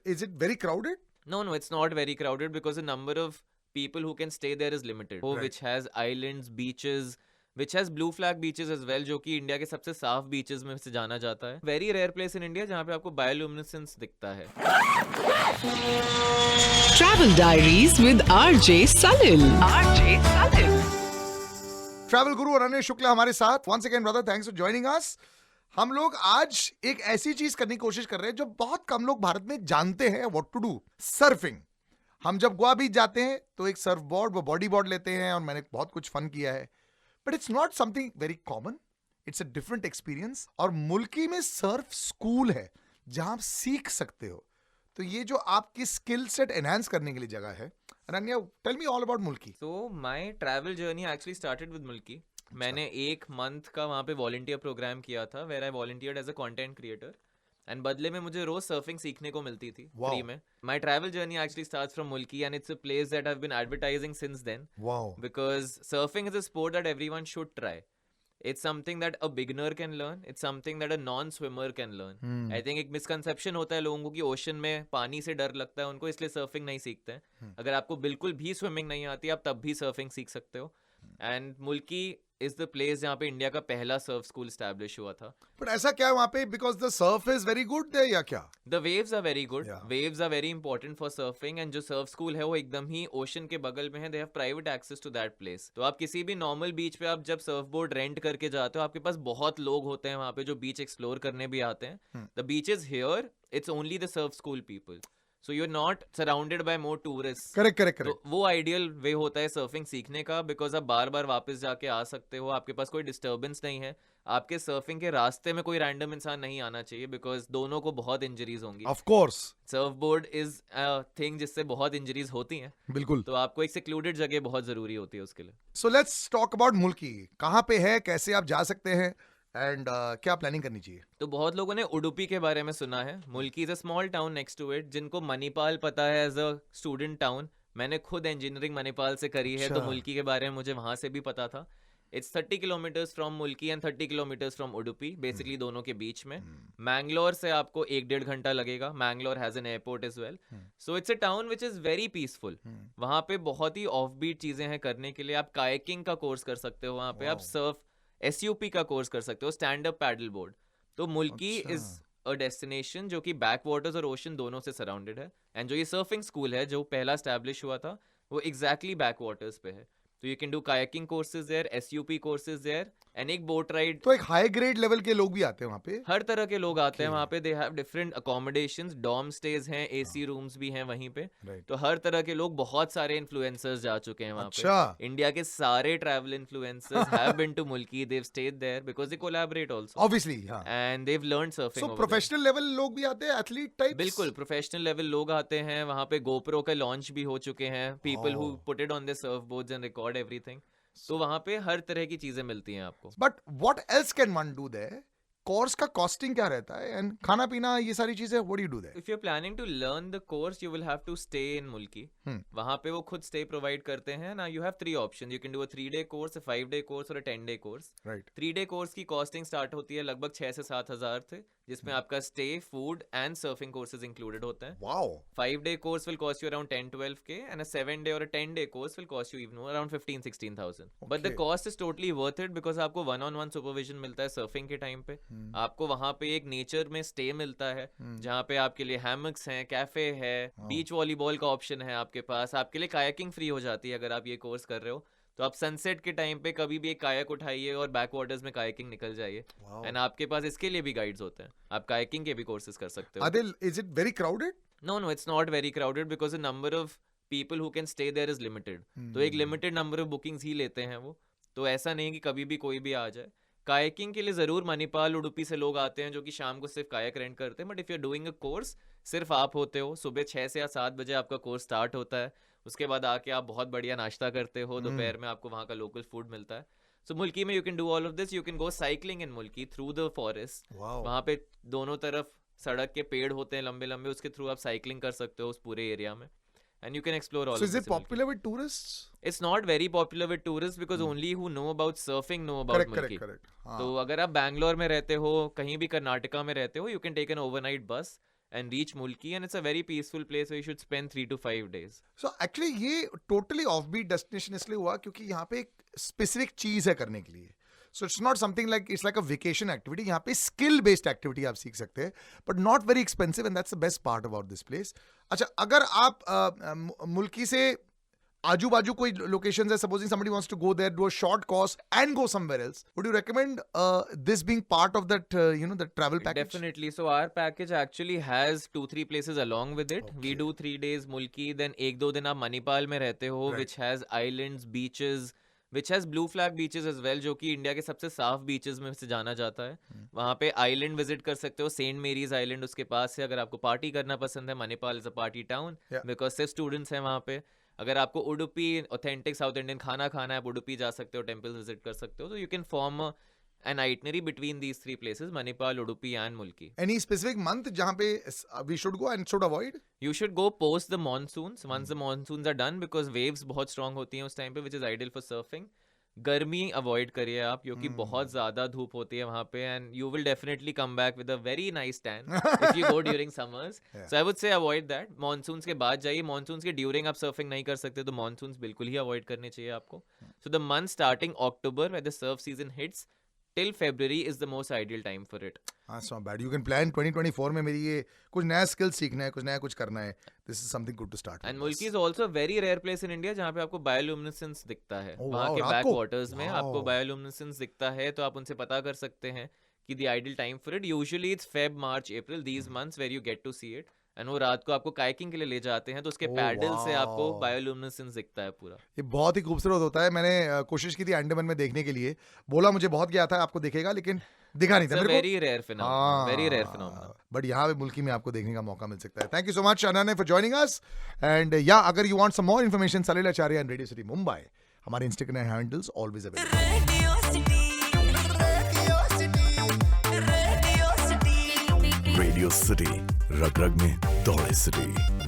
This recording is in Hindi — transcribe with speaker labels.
Speaker 1: Is it very crowded?
Speaker 2: No, it's not very crowded because the number of people who can stay there is limited.
Speaker 1: Right.
Speaker 2: Which has islands, beaches, which has blue flag beaches as well, जो कि इंडिया के सबसे साफ बीचेस में से जाना जाता है. Very rare place in India जहाँ पे आपको बायोल्यूमिनेसेंस दिखता है.
Speaker 3: Travel Diaries with RJ Salil. RJ Salil.
Speaker 1: Travel guru Ananya Shukla हमारे साथ. Once again brother, thanks for joining us. हम लोग आज एक ऐसी चीज करने की कोशिश कर रहे हैं जो बहुत कम लोग भारत में जानते हैं, व्हाट टू डू. सर्फिंग. हम जब गोवा बीच जाते हैं तो एक सर्फ बोर्ड, वो बॉडी बोर्ड लेते हैं और मैंने बहुत कुछ फन किया है. But it's not something very common. It's a different experience. और मुल्की में सर्फ स्कूल है जहां आप सीख सकते हो. तो ये जो आपकी स्किल सेट एनहांस करने के लिए जगह है. Ananya, tell me all about Mulki.
Speaker 2: So my travel journey actually started with मुल्की. मैंने एक मंथ का वहाँ पे वॉलंटियर प्रोग्राम किया था where I volunteered as a content creator and बदले में मुझे रोज सर्फिंग सीखने को मिलती थी फ्री में. My travel journey actually starts from Mulki and it's a place that I have been advertising since then because surfing is a sport that everyone should try. It's something that a beginner can learn. It's something that a non-swimmer can learn. I think एक misconception होता है लोगों को कि ओशन में पानी से डर लगता है उनको, इसलिए सर्फिंग नहीं सीखते हैं. अगर आपको बिल्कुल भी स्विमिंग नहीं आती आप तब भी सर्फिंग सीख सकते हो. एंड मुल्की इज द प्लेस जहाँ पे इंडिया का पहला सर्फ स्कूल स्टैब्लिश हुआ था.
Speaker 1: बट ऐसा क्या है वहां पे? Because the surf is very good there या क्या?
Speaker 2: The waves are very good.
Speaker 1: Yeah.
Speaker 2: Waves are very important for surfing and जो सर्फ स्कूल है वो एकदम ही ओशन के बगल में है. They have private access to that place. तो आप किसी भी नॉर्मल बीच पे आप जब सर्फ बोर्ड रेंट करके जाते हो आपके पास बहुत लोग होते हैं वहां पे जो बीच एक्सप्लोर करने भी आते हैं. The beach is here. It's only the Surf school people. So you're not surrounded by more tourists.
Speaker 1: Correct.
Speaker 2: तो वो आइडियल वे होता है सर्फिंग सीखने का बिकॉज आप बार बार वापस जाके आ सकते हो. आपके पास कोई डिस्टर्बेंस नहीं है. आपके सर्फिंग के रास्ते में कोई रैंडम इंसान नहीं आना चाहिए बिकॉज दोनों को बहुत इंजरीज होंगी.
Speaker 1: Of course.
Speaker 2: Surf board is a thing जिससे बहुत इंजरीज होती हैं.
Speaker 1: बिल्कुल.
Speaker 2: तो आपको एक सिक्लूडेड जगह बहुत जरूरी होती है उसके लिए.
Speaker 1: सो लेट्स टॉक अबाउट मुल्की. कहाँ पे है, कैसे आप जा सकते हैं एंड क्या प्लानिंग करनी चाहिए?
Speaker 2: तो बहुत लोगों ने उडुपी के बारे में सुना है. Mulki is a small town next to it. जिनको मणिपाल पता है एज अ स्टूडेंट टाउन, मैंने खुद इंजीनियरिंग मणिपाल से करी है तो मुल्की के बारे में मुझे वहां से भी पता था. It's 30 kilometres from Mulki and 30 kilometres from Udupi, basically दोनों के बीच में. मैंगलोर से आपको 1-1.5 घंटा लगेगा. Mangalore has an airport as well. So it's a town which is very peaceful. वहां पे बहुत ही ऑफ बीट चीजें हैं करने के लिए. आप कायाकिंग का कोर्स कर सकते हो वहां पे. आप सर्फ SUP का कोर्स कर सकते हो, स्टैंड अप पैडल बोर्ड. तो मुल्की इज अ डेस्टिनेशन जो कि बैक वाटर्स और ओशन दोनों से सराउंडेड है. एंड जो ये सर्फिंग स्कूल है जो पहला स्टैब्लिश हुआ था वो एग्जैक्टली बैक वाटर्स पे है. तो you can do kayaking courses there, SUP courses there and एक बोट राइड.
Speaker 1: तो एक हाई ग्रेड लेवल के लोग भी आते हैं वहाँ पे?
Speaker 2: हर तरह के लोग आते हैं वहाँ पे. They have different accommodations, dorm stage हैं, AC रूम्स भी हैं वहीं पे. तो हर तरह के लोग, बहुत सारे इन्फ्लुएंसर्स जा चुके हैं वहाँ पे. इंडिया के सारे travel influencers have been to Mulki. They have stayed there because they collaborate also
Speaker 1: obviously. हां.
Speaker 2: And they have learned surfing.
Speaker 1: So professional level लोग भी आते हैं, एथलीट टाइप्स?
Speaker 2: बिल्कुल प्रोफेशनल लेवल लोग आते हैं वहाँ पे. GoPro का लॉन्च भी हो चुके हैं. People who put it on their Surf boards and record everything. तो वहां पे हर तरह की चीजें मिलती हैं आपको.
Speaker 1: But what else can one do there? Course का कॉस्टिंग क्या रहता है एंड खाना पीना ये सारी चीजें, what do you do there?
Speaker 2: If you are planning to learn the course you will have to stay in Mulki. वहां पे वो खुद स्टे प्रोवाइड करते हैं ना. You have 3 option. You can do a 3-day course, a 5-day course और अ 10-day course.
Speaker 1: Right.
Speaker 2: 3-day course की कॉस्टिंग स्टार्ट होती है लगभग 6 से 7 हजार थे, जिसमें आपका stay, food and surfing courses included होते हैं.
Speaker 1: Wow.
Speaker 2: 5-day course will cost you around 10-12K and a 7-day और अ 10-day course will cost you even around 15-16,000. But the cost is totally worth it because आपको 1-on-1 सुपरविजन मिलता है सर्फिंग के टाइम पे. आपको वहां पे एक नेचर में स्टे मिलता है जहाँ पे आपके लिए हैमक्स हैं, कैफे है, बीच वॉलीबॉल का ऑप्शन है आपके पास. आपके लिए कायाकिंग फ्री हो जाती है अगर आप ये कोर्स कर रहे हो. तो आप सनसेट के टाइम पे कभी भी एक कायाक उठाइए और बैक वाटर्स में कायाकिंग निकल जाइए. एंड आपके पास इसके लिए भी गाइड्स होते हैं. आप कायाकिंग के भी कोर्सेज कर सकते हो.
Speaker 1: Adil, is it very crowded?
Speaker 2: No, it's not very crowded because the number of people who can stay there is limited. तो एक लिमिटेड नंबर ऑफ बुकिंग्स ही लेते हैं वो. तो ऐसा नहीं कि कभी भी कोई भी आ जाए. कायाकिंग के लिए जरूर मणिपाल, उडुपी से लोग आते हैं जो कि शाम को सिर्फ कायाक रेंट करते हैं. But if you are doing a course, सिर्फ आप होते हो. सुबह 6 से या 7 बजे आपका कोर्स स्टार्ट होता है. उसके बाद आके आप बहुत बढ़िया नाश्ता करते हो. दोपहर में आपको वहाँ का लोकल फूड मिलता है. सो मुल्की में you can do all of this. You can go cycling in Mulki through the forest. वहाँ पे दोनों तरफ सड़क के पेड़ होते हैं लंबे लंबे, उसके थ्रू आप साइकिलिंग कर सकते हो उस पूरे एरिया में. And you can explore all
Speaker 1: So
Speaker 2: of
Speaker 1: is
Speaker 2: this
Speaker 1: it
Speaker 2: in Mulki.
Speaker 1: popular with tourists?
Speaker 2: It's not very popular with tourists because only who know about surfing know about Mulki.
Speaker 1: Correct.
Speaker 2: तो अगर आप बैंगलोर में रहते हो, कहीं भी कर्नाटका में रहते हो, you can take an overnight bus and reach Mulki, and it's a very peaceful place where you should spend 3 to 5 days.
Speaker 1: So actually ये टोटली ऑफबीट डेस्टिनेशन इसलिए हुआ क्योंकि यहाँ पे एक स्पेसिफिक चीज है करने के लिए. So it's not something like it's like a vacation activity. यहाँ पे स्किल बेस्ड एक्टिविटी आप सीख सकते हैं but not very expensive and that's the best part about this place. अच्छा, अगर आप मुल्की से आजू बाजू कोई लोकेशंस है, supposing somebody wants to go there, do a short course and go somewhere else, would you recommend this being part of that the travel package?
Speaker 2: Definitely. So our package actually has 2-3 places along with it. We do 3 days Mulki, then 1-2 दिन आप मणिपाल में रहते हो,
Speaker 1: Right.
Speaker 2: which has islands, beaches, which has blue flag beaches as well, जो कि इंडिया के सबसे साफ बीचेस में से जाना जाता है. वहाँ पे आइलैंड विजिट कर सकते हो, सेंट मेरीज आइलैंड उसके पास है. अगर आपको पार्टी करना पसंद है, Manipal is a party town
Speaker 1: Yeah.
Speaker 2: Because सिर्फ स्टूडेंट्स हैं वहाँ पे. अगर आपको उडुपी ऑथेंटिक साउथ इंडियन खाना खाना है, आप उडुपी जा सकते हो, टेम्पल विजिट कर सकते हो. तो you can form an itinerary between these 3 places, Manipal, Udupi and Mulki.
Speaker 1: Any specific month जहाँ पे we should go and should avoid?
Speaker 2: You should go post the monsoons, once the monsoons are done, because waves बहुत strong होती हैं उस time पे, which is ideal for surfing. गर्मी अवॉइड करिए आप, क्योंकि बहुत ज्यादा धूप होती है वहाँ पे, and you will definitely come back with a very nice tan if you go during summers. So I would say avoid that. Monsoons के बाद जाइए. मॉनसून्स के ड्यूरिंग आप सर्फिंग नहीं कर सकते, तो मॉनसून्स बिल्कुल ही अवॉइड करने चाहिए आपको. So the month starting October when the Surf season hits till February is the most ideal time for it.
Speaker 1: That's not bad. You can plan 2024 में मेरी ये कुछ नया स्किल सीखना है, कुछ नया कुछ करना है. This is something good to start.
Speaker 2: And Mulki is also a very rare place in India जहाँ पे आपको bioluminescence दिखता है.
Speaker 1: Oh,
Speaker 2: वहाँ
Speaker 1: wow,
Speaker 2: के
Speaker 1: रात
Speaker 2: बैक
Speaker 1: को?
Speaker 2: वाटर्स में आपको
Speaker 1: Wow.
Speaker 2: bioluminescence दिखता है, तो आप उनसे पता कर सकते हैं कि the ideal time for it. Usually it's Feb, March, April, these months where you get to see it. And वो रात को आपको काइकिंग के लिए ले जाते हैं, तो उसके
Speaker 1: Oh,
Speaker 2: पैडल से आपको
Speaker 1: wow.
Speaker 2: बायोल्यूमिनेसेंस दिखता है पूरा.
Speaker 1: ये बहुत ही खूबसूरत होता है. मैंने कोशिश की थी अंडमान में देखने के लिए, बोला मुझे बहुत गया था आपको दिखेगा, लेकिन दिखा नहीं था मेरे को.
Speaker 2: Very rare phenomena, very rare phenomena.
Speaker 1: But यहाँ पे मुल्की में आपको देखने का मौका मिल सकता है. Thank you so much Ananya for joining us. And या अगर you want some more information, Salil Acharya and Radio City Mumbai, हमारे Instagram handles always available.
Speaker 4: Radio City रग रग में दौड़े सिटी.